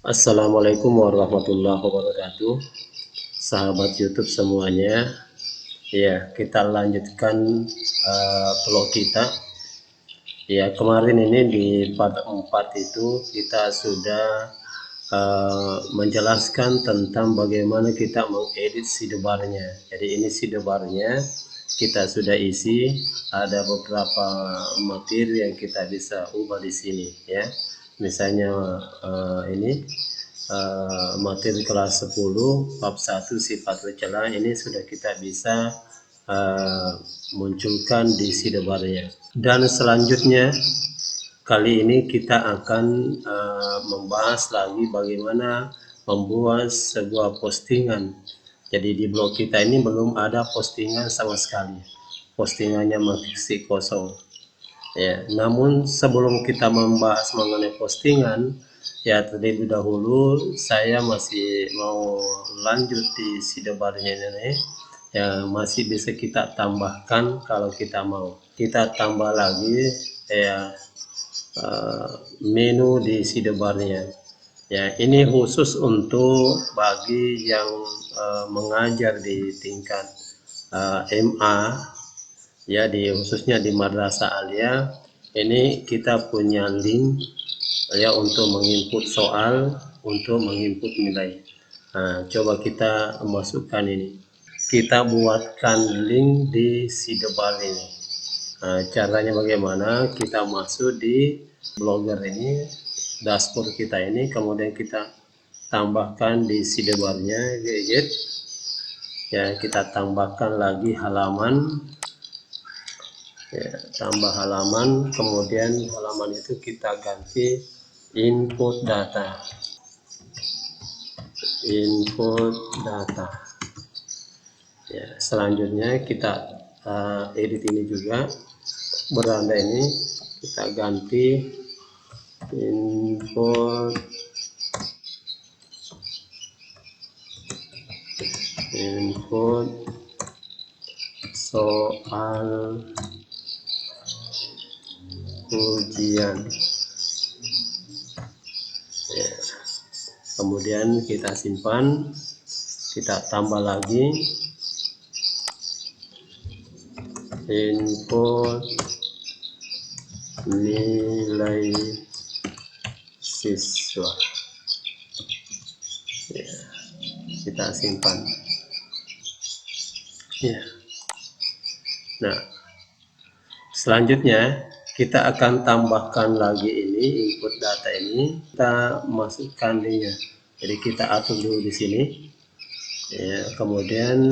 Assalamualaikum warahmatullahi wabarakatuh, sahabat YouTube semuanya. Ya, kita lanjutkan vlog kita. Ya, kemarin ini di part 4 itu kita sudah menjelaskan tentang bagaimana kita mengedit sidebarnya. Jadi ini sidebarnya kita sudah isi, ada beberapa materi yang kita bisa ubah di sini ya. Misalnya ini materi kelas 10 bab 1 sifat tercela ini sudah kita bisa munculkan di sidebarnya. Dan selanjutnya kali ini kita akan membahas lagi bagaimana membuat sebuah postingan. Jadi di blog kita ini belum ada postingan sama sekali, postingannya masih kosong ya. Namun sebelum kita membahas mengenai postingan, ya terlebih dahulu saya masih mau lanjut di sidebarnya ini ya, masih bisa kita tambahkan. Kalau kita mau kita tambah lagi ya menu di sidebarnya ya. Ini khusus untuk bagi yang mengajar di tingkat MA ya, di khususnya di Madrasah Alia. Ini kita punya link ya untuk menginput soal, untuk menginput nilai. Nah, coba kita masukkan ini, kita buatkan link di sidebar ini. Nah, caranya bagaimana? Kita masuk di blogger ini, dashboard kita ini, kemudian kita tambahkan di sidebarnya gadget ya. Kita tambahkan lagi halaman ya, tambah halaman, kemudian halaman itu kita ganti input data ya. Selanjutnya kita edit ini juga, beranda ini kita ganti input soal ujian ya. Kemudian kita simpan, kita tambah lagi input nilai siswa ya. Kita simpan ya. Nah, selanjutnya kita akan tambahkan lagi ini input data ini, kita masukkan linknya. Jadi kita atur dulu di sini ya. Kemudian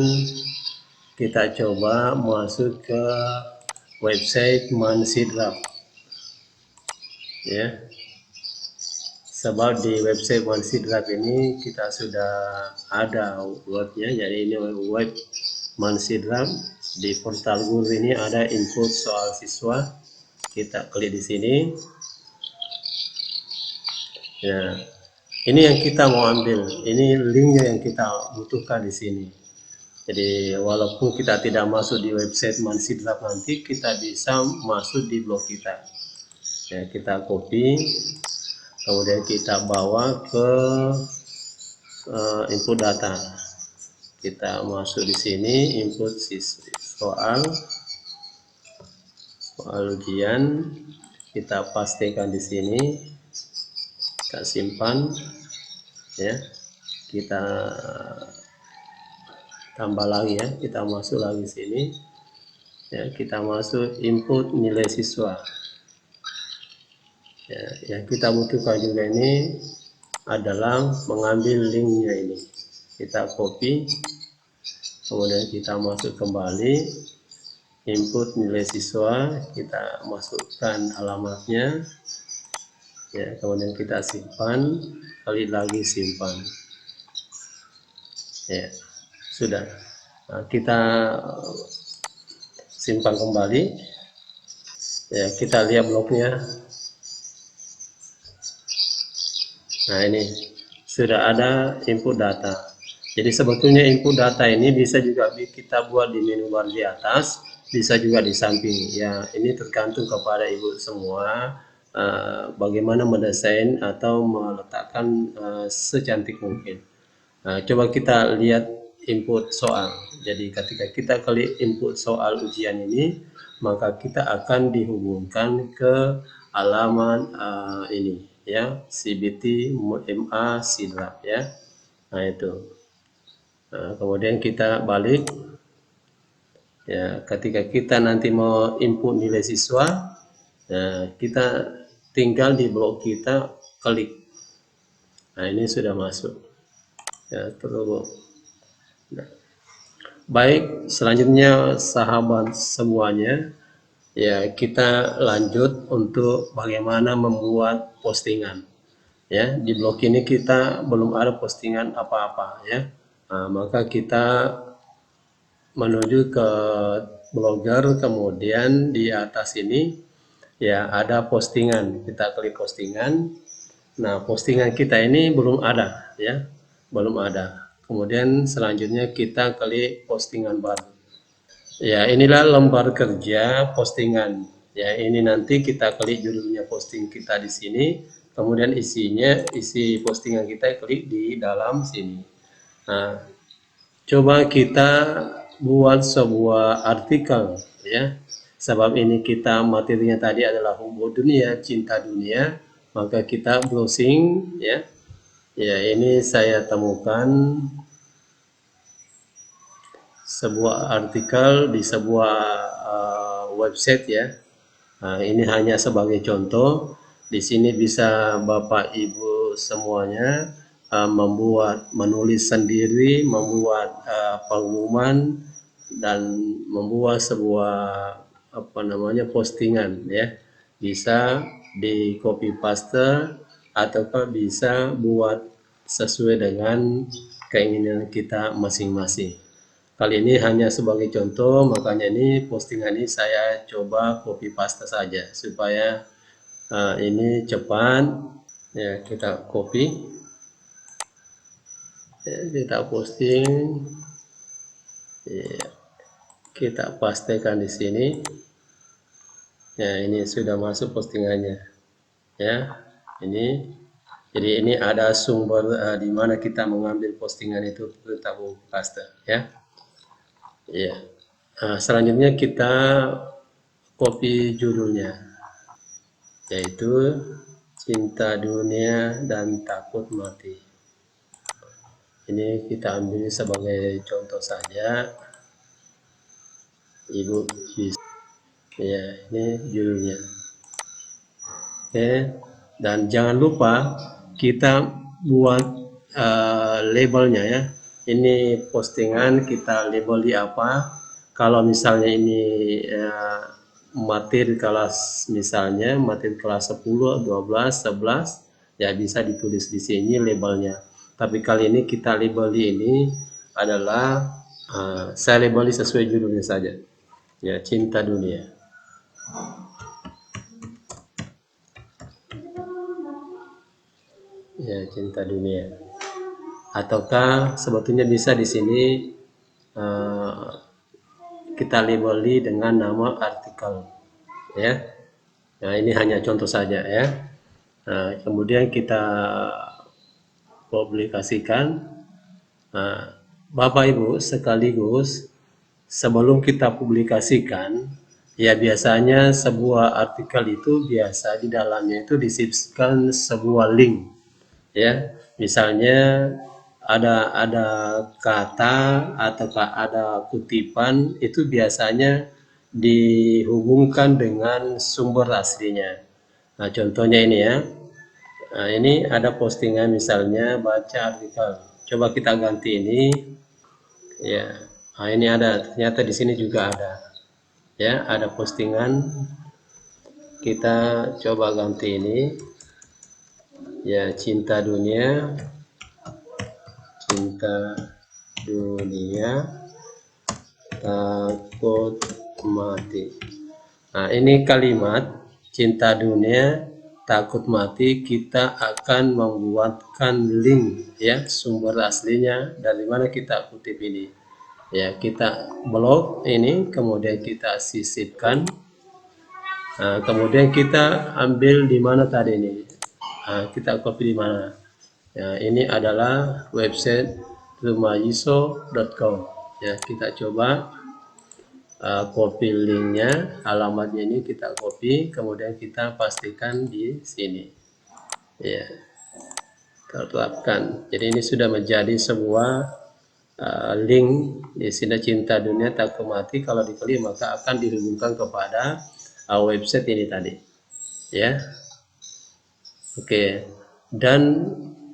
kita coba masuk ke website Mansidrap ya. Sebab di website Mansidrap ini kita sudah ada webnya, jadi ini web Mansidrap. Di portal guru ini ada input soal siswa, kita klik di sini ya. Ini yang kita mau ambil, ini linknya yang kita butuhkan di sini. Jadi walaupun kita tidak masuk di website Mansidrap, nanti kita bisa masuk di blog kita ya. Kita copy, kemudian kita bawa ke input data. Kita masuk di sini input soal ujian, kita pastikan di sini, kita simpan ya. Kita tambah lagi ya, kita masuk lagi sini ya. Kita masuk input nilai siswa ya. Yang kita butuhkan juga ini adalah mengambil linknya ini, kita copy, kemudian kita masuk kembali input nilai siswa, kita masukkan alamatnya ya. Kemudian kita simpan, kali lagi simpan ya. Sudah. Nah, kita simpan kembali ya. Kita lihat blognya. Nah, ini sudah ada input data. Jadi sebetulnya input data ini bisa juga kita buat di menu bar di atas, bisa juga di samping ya. Ini tergantung kepada ibu semua bagaimana mendesain atau meletakkan secantik mungkin. Coba kita lihat input soal. Jadi ketika kita klik input soal ujian ini, maka kita akan dihubungkan ke halaman ini ya, CBT MA Sidlab ya. Nah itu. Kemudian kita balik. Ya, ketika kita nanti mau input nilai siswa, kita tinggal di blok kita klik. Nah ini sudah masuk. Ya, terus. Nah, baik, selanjutnya sahabat semuanya, ya kita lanjut untuk bagaimana membuat postingan. Ya, di blog ini kita belum ada postingan apa-apa ya. Maka kita menuju ke blogger, kemudian di atas ini ya ada postingan, kita klik postingan. Nah postingan kita ini belum ada ya, belum ada. Kemudian selanjutnya kita klik postingan baru. Ya inilah lembar kerja postingan. Ya ini nanti kita klik judulnya posting kita di sini, kemudian isi postingan kita klik di dalam sini. Nah, coba kita buat sebuah artikel ya. Sebab ini kita materinya tadi adalah hubungan dunia, cinta dunia, maka kita browsing ya. Ya, ini saya temukan sebuah artikel di sebuah website ya. Ini hanya sebagai contoh. Di sini bisa Bapak Ibu semuanya menulis sendiri, membuat pengumuman dan membuat sebuah postingan ya. Bisa di copy paste ataukah bisa buat sesuai dengan keinginan kita masing-masing. Kali ini hanya sebagai contoh, makanya ini postingan ini saya coba copy paste saja supaya ini cepat. Ya, kita copy, ya, kita posting, ya, kita pastekan di sini. Ya, ini sudah masuk postingannya. Ya, ini. Jadi ini ada sumber di mana kita mengambil postingan itu, kita paste. Ya. Ya. Selanjutnya kita copy judulnya, yaitu cinta dunia dan takut mati. Ini kita ambil sebagai contoh saja. Ibu bisa. Ya, ini judulnya. Oke, dan jangan lupa kita buat labelnya ya. Ini postingan kita label di apa? Kalau misalnya ini materi kelas, misalnya materi kelas 10, 12, 11, ya bisa ditulis di sini labelnya. Tapi kali ini kita label ini adalah saya label sesuai judulnya saja. Ya, cinta dunia. Ya, cinta dunia. Ataukah sebetulnya bisa di sini kita labeli dengan nama artikel ya. Nah ini hanya contoh saja ya. Nah, kemudian kita publikasikan. Nah, Bapak Ibu sekaligus sebelum kita publikasikan, ya biasanya sebuah artikel itu biasa di dalamnya itu disisipkan sebuah link ya. Misalnya ada kata atau ada kutipan, itu biasanya dihubungkan dengan sumber aslinya. Nah, contohnya ini ya. Nah, ini ada postingan misalnya baca artikel. Coba kita ganti ini. Ya. Nah, ini ada, ternyata di sini juga ada. Ya, ada postingan. Kita coba ganti ini. Ya, cinta dunia. Cinta dunia, takut mati. Nah, ini kalimat cinta dunia, takut mati. Kita akan membuatkan link ya, sumber aslinya dari mana kita kutip ini. Ya, kita blok ini, kemudian kita sisipkan. Kemudian kita ambil di mana tadi ini, kita copy di mana. Ini adalah website rumahiso.com. Ya, kita coba copy linknya, alamatnya ini kita copy, kemudian kita pastikan di sini. Ya, terapkan. Jadi ini sudah menjadi sebuah link di sini, Cinta Dunia Takut Mati. Kalau diklik maka akan dihubungkan kepada website ini tadi. Ya, oke. Dan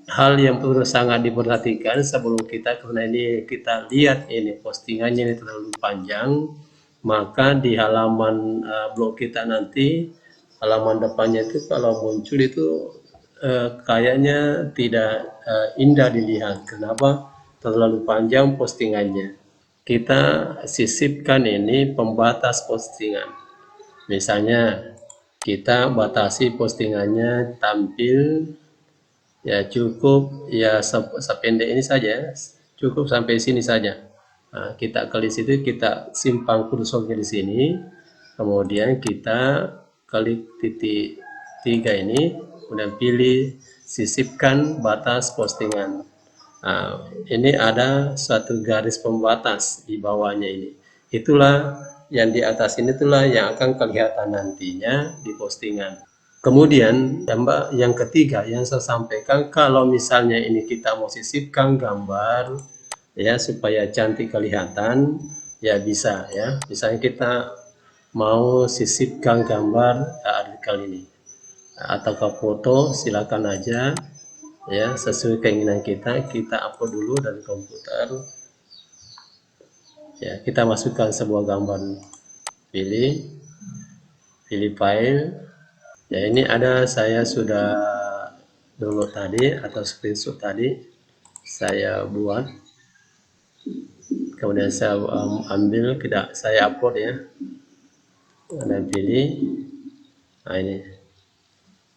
hal yang perlu sangat diperhatikan sebelum kita, karena ini kita lihat ini postingannya ini terlalu panjang, maka di halaman blog kita nanti, halaman depannya itu kalau muncul itu kayaknya tidak indah dilihat. Kenapa? Terlalu panjang postingannya. Kita sisipkan ini pembatas postingan. Misalnya kita batasi postingannya tampil ya cukup ya sependek ini saja, cukup sampai sini saja. Kita klik situ, kita simpan kursornya di sini, kemudian kita klik titik 3 ini, kemudian pilih sisipkan batas postingan. Ini ada suatu garis pembatas di bawahnya ini. Itulah yang di atas ini, itulah yang akan kelihatan nantinya di postingan. Kemudian yang ketiga yang saya sampaikan, kalau misalnya ini kita mau sisipkan gambar ya supaya cantik kelihatan, ya bisa ya. Misalnya kita mau sisipkan gambar artikel ini atau ke foto, silakan aja ya, sesuai keinginan kita upload dulu dari komputer. Ya, kita masukkan sebuah gambar, pilih file. Ya, ini ada, saya sudah download tadi atau screenshot tadi, saya buat, kemudian saya ambil, saya upload ya, dan pilih. Nah,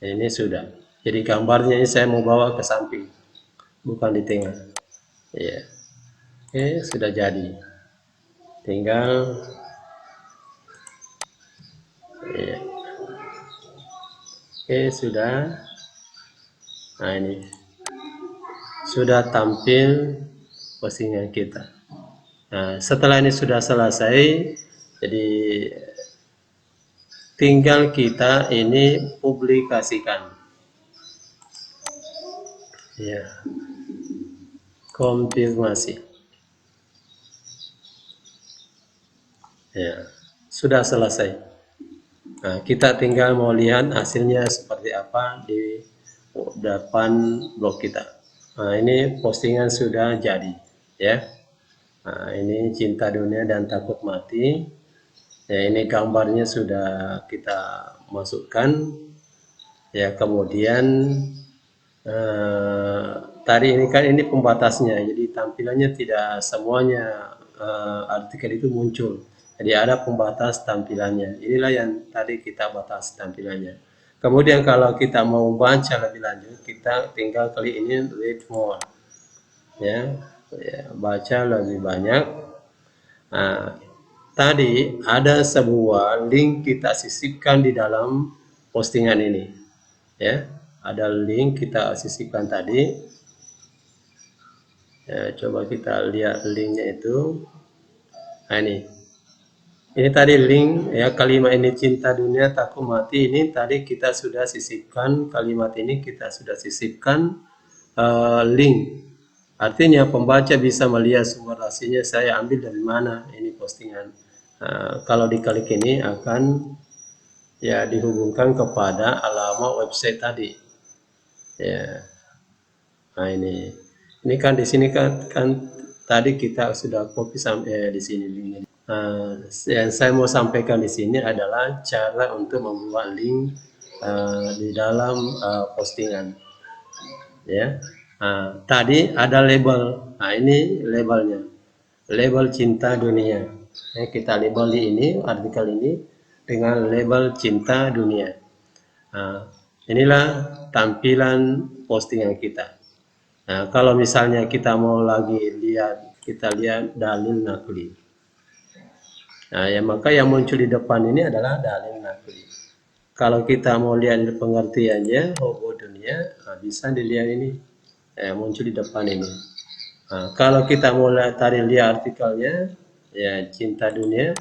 ini sudah. Jadi gambarnya ini saya mau bawa ke samping, bukan di tengah. Ya, oke, sudah jadi. Tinggal ya. Oke, sudah. Nah, ini sudah tampil postingan kita. Nah, setelah ini sudah selesai, jadi tinggal kita ini publikasikan. Ya, konfirmasi. Ya, sudah selesai. Nah, kita tinggal mau lihat hasilnya seperti apa di depan blog kita. Nah, ini postingan sudah jadi ya. Nah, ini Cinta Dunia dan Takut Mati. Ya, ini gambarnya sudah kita masukkan. Ya, kemudian tadi ini kan ini pembatasnya, jadi tampilannya tidak semuanya artikel itu muncul. Jadi ada pembatas tampilannya. Inilah yang tadi kita batas tampilannya. Kemudian kalau kita mau baca lebih lanjut, kita tinggal klik ini read more. Ya, baca lebih banyak. Nah, tadi ada sebuah link kita sisipkan di dalam postingan ini. Ya, ada link kita sisipkan tadi. Ya, coba kita lihat linknya itu. Nah, ini tadi link ya, kalimat ini Cinta Dunia Takut Mati, ini tadi kita sudah sisipkan kalimat ini, kita sudah sisipkan link. Artinya pembaca bisa melihat sumber aslinya saya ambil dari mana ini postingan. Kalau diklik ini akan ya dihubungkan kepada alamat website tadi. Ya. Nah, ini kan di sini kan tadi kita sudah copy sampai di sini linknya. Yang saya mau sampaikan di sini adalah cara untuk membuat link di dalam postingan. Ya, tadi ada label. Nah, ini labelnya, label Cinta Dunia. Kita label ini artikel ini dengan label Cinta Dunia. Inilah tampilan postingan kita. Nah, kalau misalnya kita mau lagi lihat, kita lihat dalil nakli. Nah, maka yang muncul di depan ini adalah dalil nakli. Kalau kita mau lihat pengertiannya, hobo dunia, bisa dilihat ini, muncul di depan ini. Kalau kita mau lihat artikelnya, ya cinta dunia,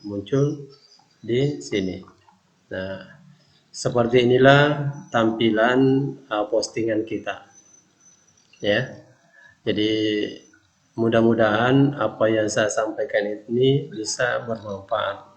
muncul di sini. Nah, seperti inilah tampilan postingan kita. Ya, jadi mudah-mudahan apa yang saya sampaikan ini bisa bermanfaat